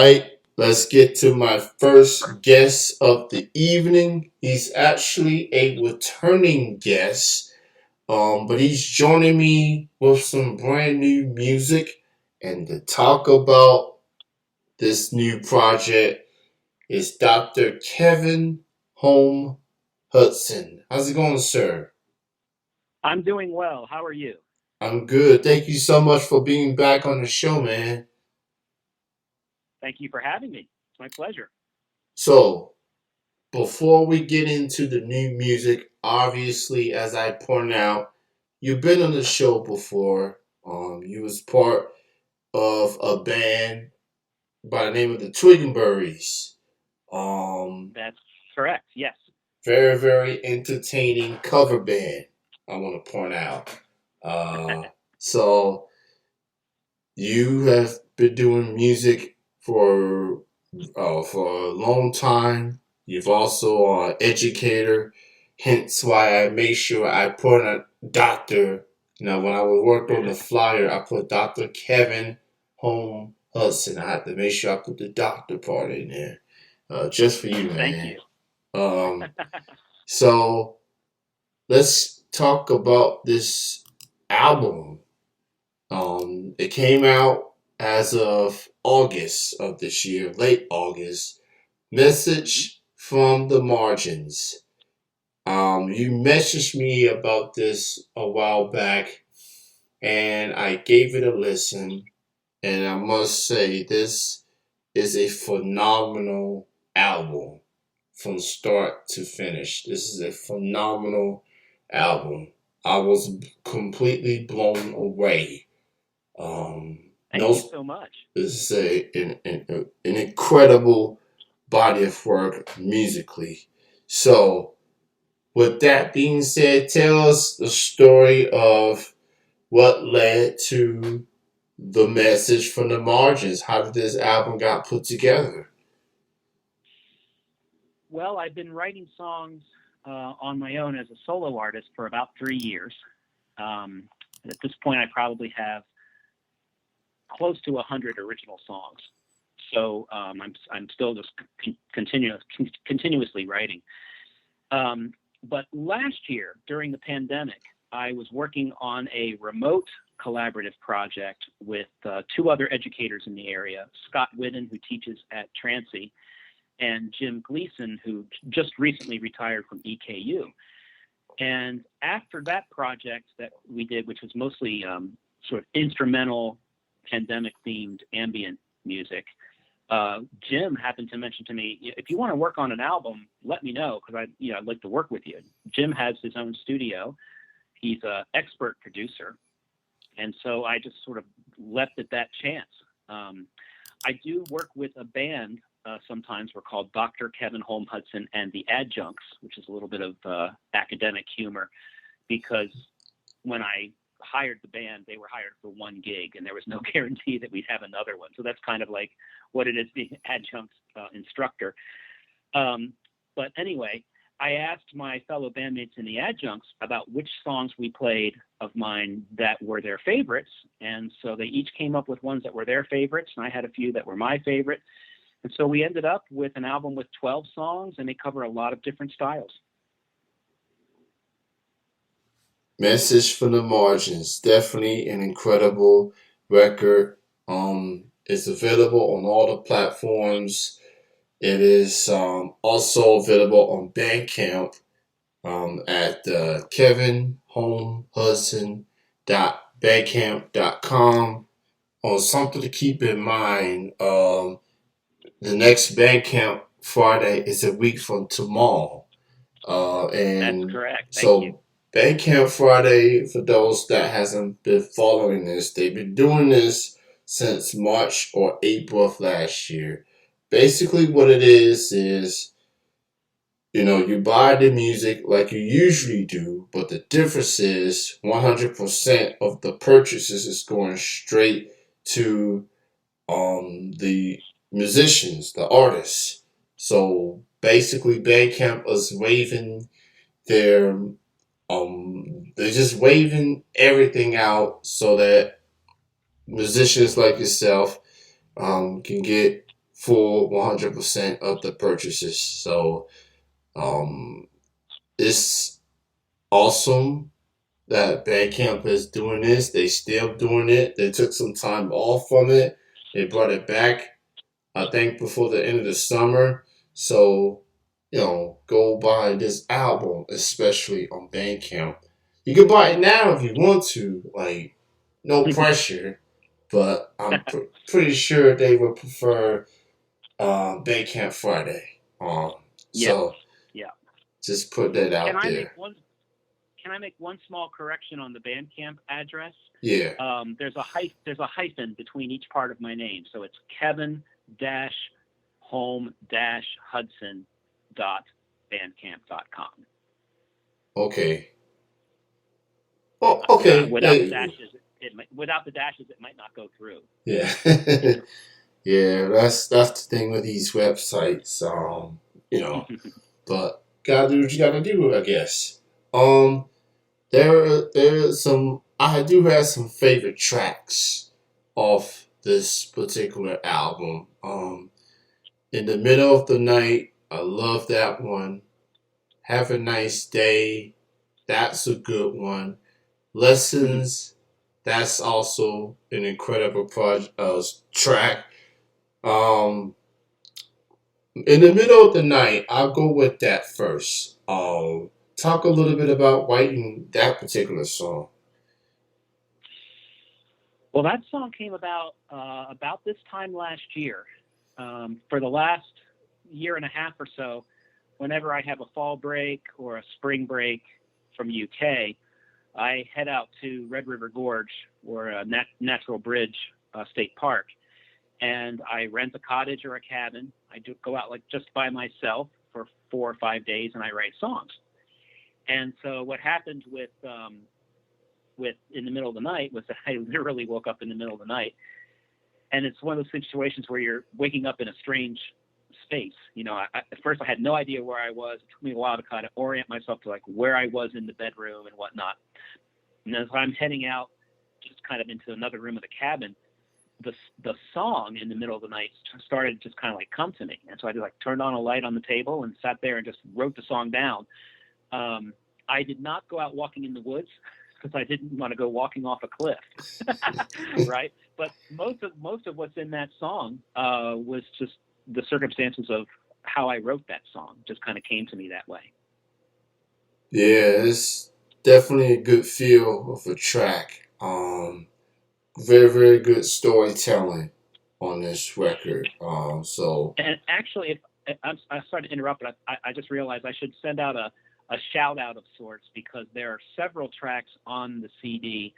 right, let's get to my first guest of the evening. He's actually a returning guest, but he's joining me with some brand new music and to talk about this new project is Dr. Kevin Holm Hudson. How's it going, sir? I'm doing well. How are you? I'm good. Thank you so much for being back on the show, man. Thank you for having me. It's my pleasure. So, before we get into the new music, obviously, as I point out, you've been on the show before. You was part of a band by the name of the Twiggingberries. Um, That's correct. Yes. Very, very entertaining cover band. I want to point out. So you have been doing music for a long time. You've also an educator, hence why I made sure I put a doctor. When I worked on the flyer, I put Dr. Kevin Holm Hudson. I had to make sure I put the doctor part in there, just for you, Thank man. you. Um, so let's talk about this album. It came out as of August of this year, late August. hmm Message from the Margins. You messaged me about this a while back, and I gave it a listen. And I must say, this is a phenomenal album from start to finish. This is a phenomenal album. I was completely blown away. Thank No, you so much. this is an incredible body of work musically. So, with that being said, tell us the story of what led to the message from the margins. How did this album got put together? Well, I've been writing songs on my own as a solo artist for about 3 years. Um, at this point, I probably have close to 100 original songs. So I'm still just continuously writing. But last year, during the pandemic, I was working on a remote collaborative project with two other educators in the area, Scott Whidden, who teaches at Transy, and Jim Gleason, who just recently retired from EKU. And after that project that we did, which was mostly sort of instrumental, pandemic themed ambient music, Jim happened to mention to me, if you want to work on an album, let me know because I'd like to work with you. Jim has his own studio. He's an expert producer, and so I just sort of left it that chance. I do work with a band sometimes. We're called Dr. Kevin Holm Hudson and the Adjuncts, which is a little bit of academic humor because when I hired the band, they were hired for one gig, and there was no guarantee that we'd have another one. So that's kind of like what it is being adjunct instructor. But anyway, I asked my fellow bandmates in the adjuncts about which songs we played of mine that were their favorites. And so they each came up with ones that were their favorites, and I had a few that were my favorite. And so we ended up with an album with 12 songs, and they cover a lot of different styles. Message from the Margins. Definitely an incredible record. It's available on all the platforms. It is also available on Bandcamp at kevinholmhudson.bandcamp.com. Something to keep in mind. The next Bandcamp Friday is a week from tomorrow. That's And correct. Thank you. so Bandcamp Friday, for those that hasn't been following this, they've been doing this since March or April of last year. Basically, what it is you buy the music like you usually do, but the difference is 100% of the purchases is going straight to the musicians, the artists. So basically, Bandcamp is waiving their they're just waving everything out so that musicians like yourself can get for 100% of the purchases. So um, it's awesome that Bandcamp is doing this. They still doing it. They took some time off from it. They brought it back, I think, before the end of the summer. So, go buy this album, especially on Bandcamp. You can buy it now if you want to, like, no pressure. But I'm pretty sure they would prefer Bandcamp Friday. Yes. So Yeah. just put that Can out I make there. one? Can I make one small correction on the Bandcamp address? Yeah. There's a hyphen between each part of my name, so it's Kevin Home Hudson bandcamp.com. Okay. Oh, Without okay. without the dashes, without the dashes, it might not go through. Yeah. You know. Yeah, that's the thing with these websites. But gotta do what you gotta do, I guess. Um, there are some. I do have some favorite tracks off this particular album. In the middle of the night, I love that one. Have a nice day. That's a good one. Lessons. That's also an incredible track. Um, in the middle of the night, I'll go with that first. Talk a little bit about writing that particular song. Well, that song came about this time last year. For the last year and a half or so, whenever I have a fall break or a spring break from UK, I head out to Red River Gorge or Natural Bridge State Park, and I rent a cottage or a cabin. I do go out like just by myself for 4 or 5 days, and I write songs. And so what happened with in the middle of the night was that I literally woke up in the middle of the night, and it's one of those situations where you're waking up in a strange space. At first I had no idea where I was. It took me a while to kind of orient myself to like where I was in the bedroom and whatnot. And as I'm heading out, just kind of into another room of the cabin, the song in the middle of the night started to just kind of like come to me. And so I just like turned on a light on the table and sat there and just wrote the song down. I did not go out walking in the woods because I didn't want to go walking off a cliff, right? But most of what's in that song was just the circumstances of how I wrote that song. Just kind of came to me that way. Yeah, it's definitely a good feel of a track. Very, very good storytelling on this record. So And actually, I'm sorry to interrupt, but I just realized I should send out a shout out of sorts because there are several tracks on the CD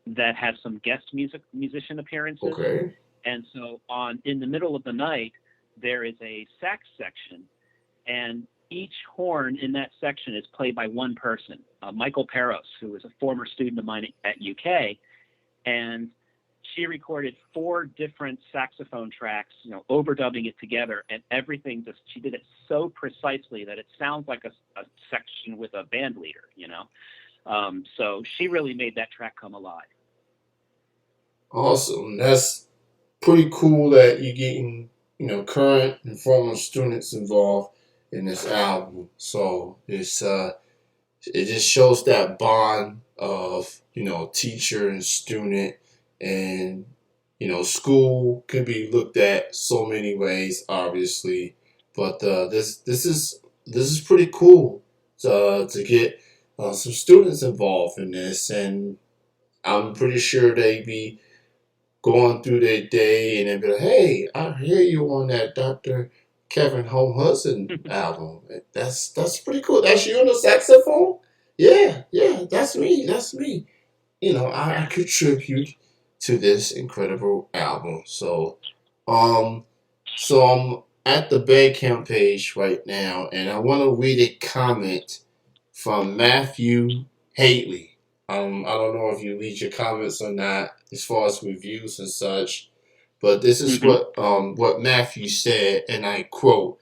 that have some guest musician appearances. okay, And so in the middle of the night, there is a sax section, and each horn in that section is played by one person, Michael Peros, who is a former student of mine at UK, and she recorded 4 different saxophone tracks, overdubbing it together, and everything she did it so precisely that it sounds like a section with a band leader. So she really made that track come alive. awesome. That's pretty cool that you're getting current and former students involved in this album. So it just shows that bond of teacher and student, and school can be looked at so many ways, obviously, but this is pretty cool to get some students involved in this, and I'm pretty sure they be going through their day and they'd be like, "Hey, I hear you on that Dr. Kevin Holm Hudson album. That's pretty cool. That's you on the saxophone? Yeah, yeah, that's me. That's me. I contribute to this incredible album. Um, so I'm at the Bandcamp page right now, and I want to read a comment from Matthew Haley. I don't know if you read your comments or not, as far as reviews and such, but this is Mm-hmm. what Matthew said, and I quote: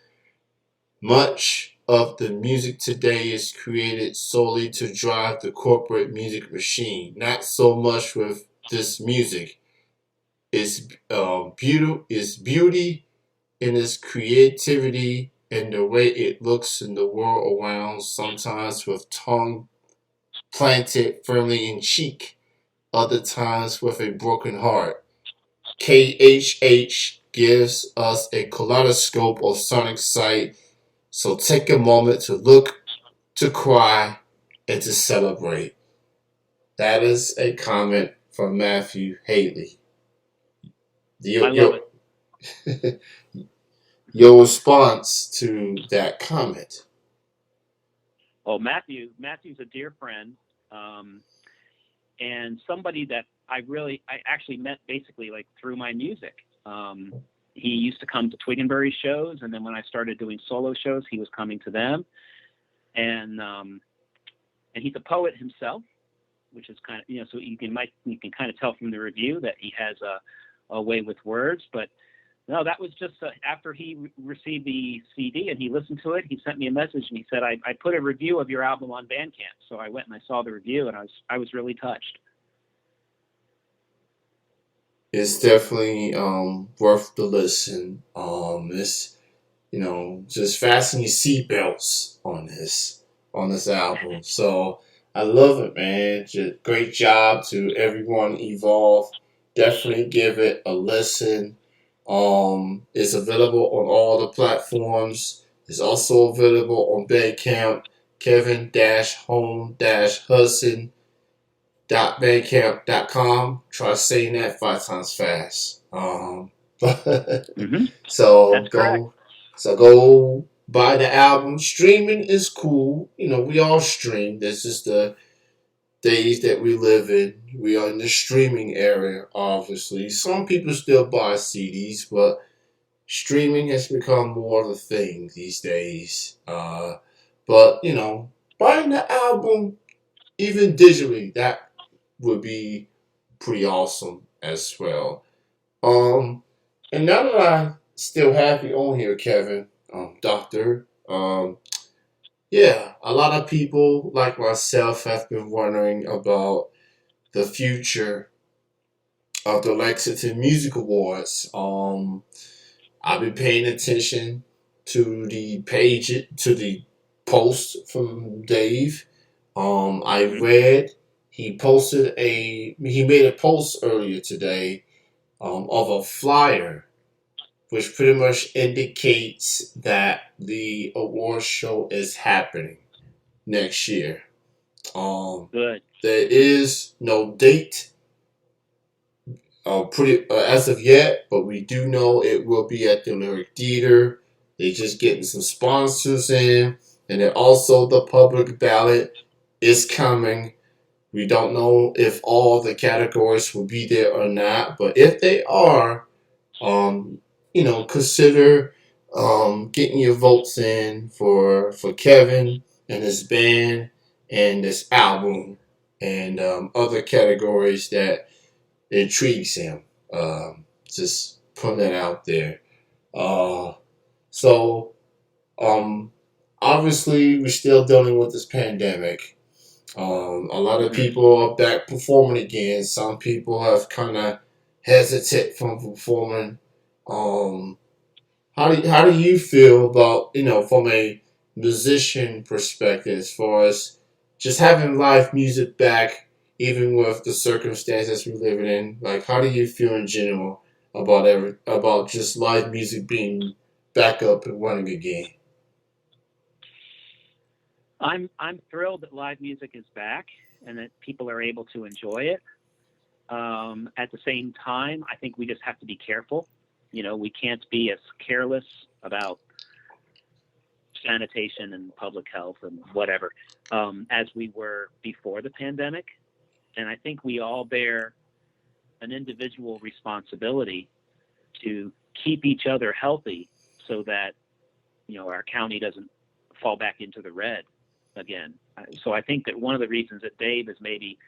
"Much of the music today is created solely to drive the corporate music machine. Not so much with this music. It's beauty in its creativity and the way it looks in the world around, sometimes with tongue planted firmly in cheek, other times with a broken heart. KHH gives us a kaleidoscope of sonic sight, so take a moment to look, to cry, and to celebrate. That is a comment from Matthew Haley. I love it. Your response to that comment. Oh, Matthew's a dear friend, um, and somebody that I actually met basically like through my music. He used to come to Twiggingberries shows, and then when I started doing solo shows, he was coming to them. And he's a poet himself, which is kind of, so you can kind of tell from the review that he has a way with words. But no, that was just after he received the CD and he listened to it. He sent me a message and he said, I put a review of your album on Bandcamp. So I went and I saw the review, and I was really touched. It's definitely worth the listen. It's just fasten your seatbelts on this album. So I love it, man. Just great job to everyone involved. Definitely give it a listen. It's available on all the platforms. It's also available on Bandcamp. Kevin-Home-Hudson bandcamp.com. Try saying that 5 times fast. Mm-hmm. So That's correct. go buy the album. Streaming is cool. We all stream. This is the days that we live in. We are in the streaming era, obviously. Some people still buy CDs, but streaming has become more of a thing these days. But buying the album, even digitally, that would be pretty awesome as well. Um, and now that I still have you on here, Kevin, Doctor, yeah, a lot of people like myself have been wondering about the future of the Lexington Music Awards. I've been paying attention to the post from Dave. I Mm-hmm. read he made a post earlier today of a flyer, which pretty much indicates that the award show is happening next year. Um, Good. there is no date pretty as of yet, but we do know it will be at the Lyric Theater. They're just getting some sponsors in, and then also the public ballot is coming. We don't know if all the categories will be there or not, but if they are, um, consider getting your votes in for Kevin and his band and this album and other categories that intrigues him. Just putting that out there. Uh, so um, obviously we're still dealing with this pandemic. A lot of Mm-hmm. people are back performing again. Some people have kind of hesitate from performing. Um, how do you feel about from a musician perspective as far as just having live music back, even with the circumstances we're living in? Like, how do you feel in general about just live music being back up and running again? I'm thrilled that live music is back and that people are able to enjoy it. At the same time, I think we just have to be careful. We can't be as careless about sanitation and public health and whatever as we were before the pandemic. And I think we all bear an individual responsibility to keep each other healthy so that our county doesn't fall back into the red again. So I think that one of the reasons that Dave is maybe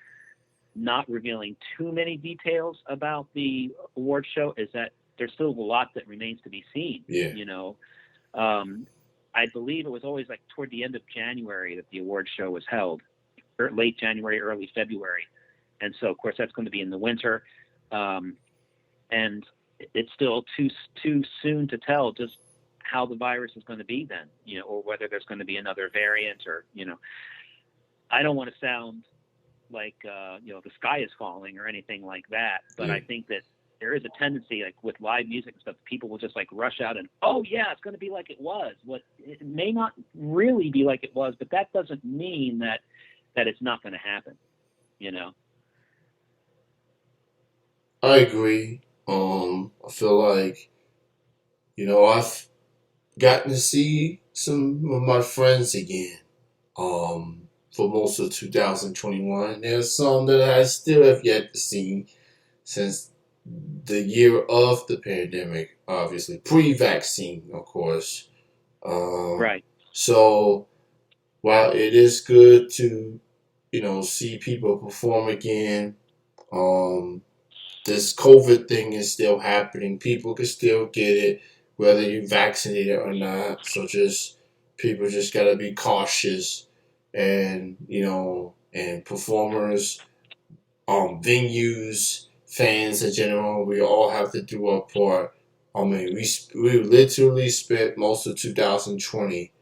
not revealing too many details about the award show is that there's still a lot that remains to be seen. Yeah. I believe it was always like toward the end of January that the award show was held, or late January, early February. And so, of course, that's going to be in the winter. And it's still too soon to tell just how the virus is going to be then, or whether there's going to be another variant, or I don't want to sound like the sky is falling or anything like that, but Yeah. I think that there is a tendency, like with live music and stuff, people will just like rush out and, oh yeah, it's going to be like it was. What it may not really be like it was, but that doesn't mean that it's not going to happen. I agree. I feel like, I've gotten to see some of my friends again. For most of 2021. There's some that I still have yet to see since the year of the pandemic, obviously pre-vaccine, of course. Um, Right. so while it is good to see people perform again, um, this COVID thing is still happening. People can still get it, whether you're vaccinated or not. So people just gotta be cautious, and and performers, venues, fans in general, we all have to do our part. I mean, we literally spent most of 2020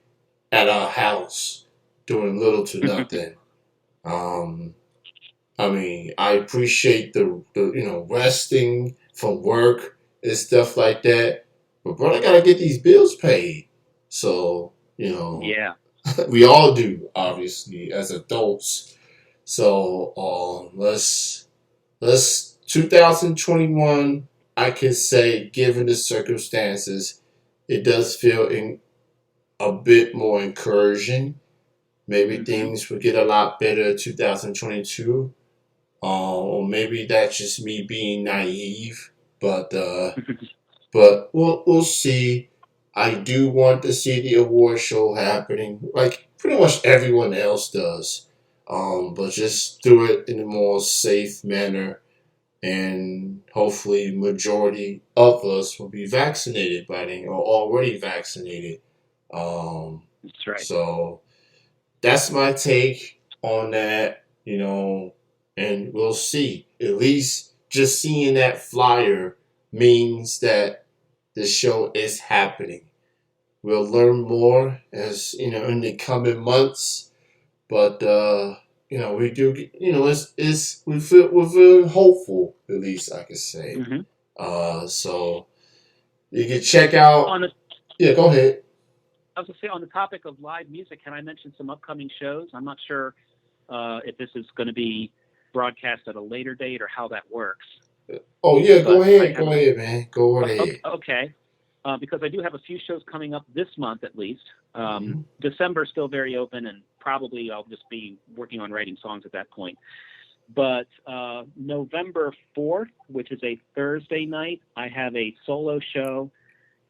at our house doing little to nothing. Um, I mean, I appreciate the resting from work and stuff like that, but bro, I gotta get these bills paid. So Yeah. we all do, obviously, as adults. So let's 2021. I can say, given the circumstances, it does feel a bit more encouraging. Maybe Hmm. things will get a lot better 2022. Or maybe that's just me being naive, but we'll see. I do want to see the award show happening, like pretty much everyone else does. But just do it in a more safe manner, and hopefully, majority of us will be vaccinated by then or already vaccinated. Um, That's right. so that's my take on that, and we'll see. At least just seeing that flyer means that the show is happening. We'll learn more as in the coming months, but we do. It's we feel hopeful. At least I can say. Hmm. So you can check out. On the, Yeah, go ahead. I was going to say, on the topic of live music, can I mention some upcoming shows? I'm not sure if this is going to be broadcast at a later date or how that works. Oh yeah, go But I ahead. have Go ahead, man. Go ahead. okay, because I do have a few shows coming up this month at least. Mm-hmm. December is still very open, and probably I'll just be working on writing songs at that point. But November 4th, which is a Thursday night, I have a solo show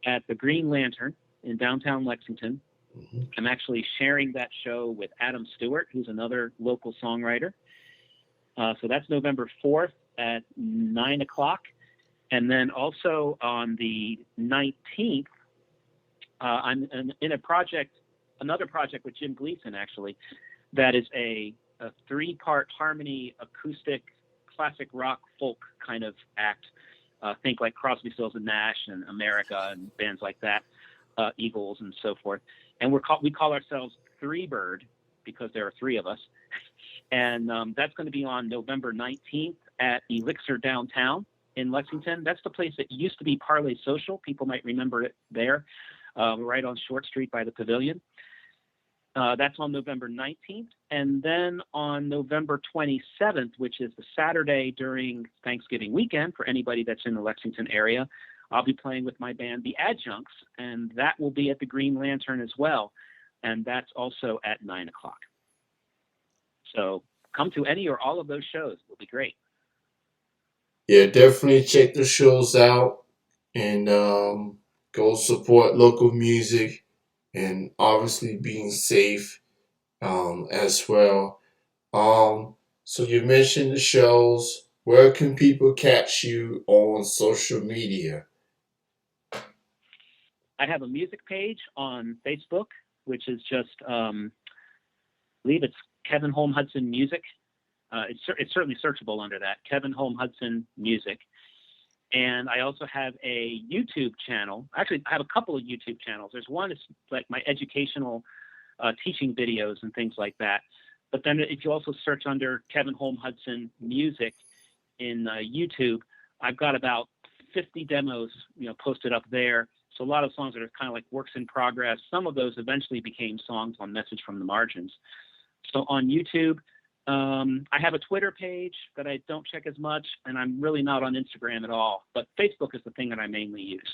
at the Green Lantern in downtown Lexington. Mm-hmm. I'm actually sharing that show with Adam Stewart, who's another local songwriter. So that's November 4th at 9 o'clock. And then also on the 19th, I'm in another project with Jim Gleason, actually, that is a three-part harmony acoustic classic rock folk kind of act. Think like Crosby, Stills and Nash and America and bands like that, Eagles and so forth. And we call ourselves Three Bird because there are three of us. And that's going to be on November 19th at Elixir Downtown in Lexington. That's the place that used to be Parley Social. People might remember it there, right on Short Street by the Pavilion. That's on November 19th. And then on November 27th, which is the Saturday during Thanksgiving weekend for anybody that's in the Lexington area, I'll be playing with my band, The Adjuncts, and that will be at the Green Lantern as well. And that's also at 9 o'clock. So come to any or all of those shows. It will be great. Yeah, definitely check the shows out, and go support local music, and obviously being safe as well. So you mentioned the shows. Where can people catch you on social media? I have a music page on Facebook, which is just, I believe it's Kevin Holm Hudson Music. It's certainly searchable under that, Kevin Holm Hudson Music. And I also have a YouTube channel. Actually, I have a couple of YouTube channels. There's one that's like my educational teaching videos and things like that. But then if you also search under Kevin Holm Hudson Music in YouTube, I've got about 50 demos, posted up there. So a lot of songs that are kind of like works in progress. Some of those eventually became songs on Message from the Margins. So on YouTube, I have a Twitter page that I don't check as much, and I'm really not on Instagram at all. But Facebook is the thing that I mainly use.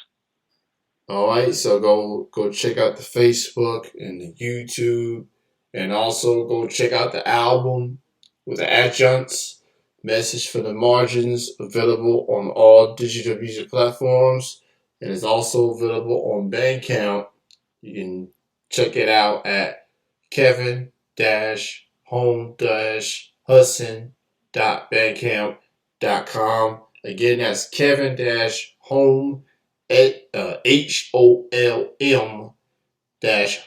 All right, so go check out the Facebook and the YouTube, and also go check out the album with the adjuncts. Message for the Margins, available on all digital music platforms, and it's also available on Bandcamp. You can check it out at Kevin-Home-Hudson.bandcamp.com. Again, that's Kevin-Home HOLM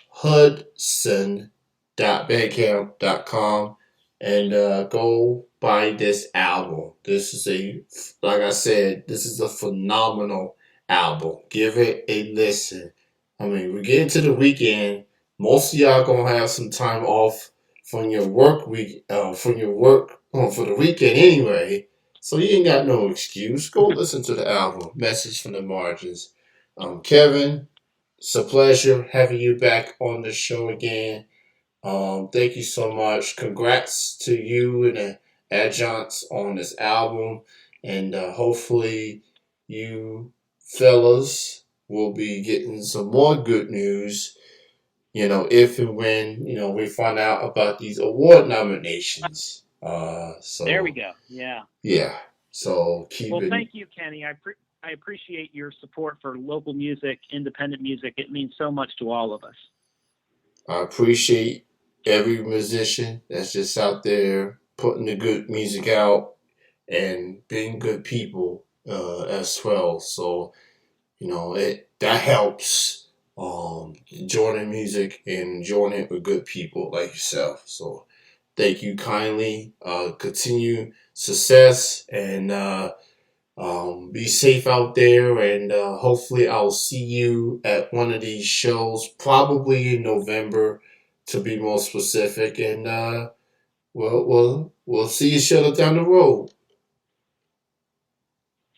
Hudson.bandcamp.com, and go buy this album. This is like I said, this is a phenomenal album. Give it a listen. I mean, we're getting to the weekend. Most of y'all gonna have some time off from your work week, for the weekend anyway. So you ain't got no excuse. Go listen to the album, Message from the Margins. Kevin, it's a pleasure having you back on the show again. Thank you so much. Congrats to you and the adjuncts on this album. And hopefully you fellas will be getting some more good news, if and when, we find out about these award nominations. There we So, go. Yeah. yeah. So keep Well, it. thank you, Kenny. I appreciate your support for local music, independent music. It means so much to all of us. I appreciate every musician that's just out there putting the good music out and being good people as well. So that helps. Joining music and joining it with good people like yourself. So thank you kindly. Continue success and be safe out there. And hopefully I'll see you at one of these shows, probably in November, to be more specific. And we'll see each other down the road.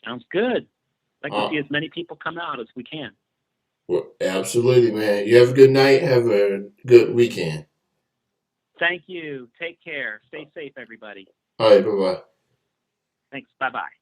Sounds good. I'd like to Uh, see as many people come out as we can. well, absolutely, man. You have a good night. Have a good weekend. Thank you. Take care. Stay safe, everybody. All right, bye bye. Thanks. Bye-bye.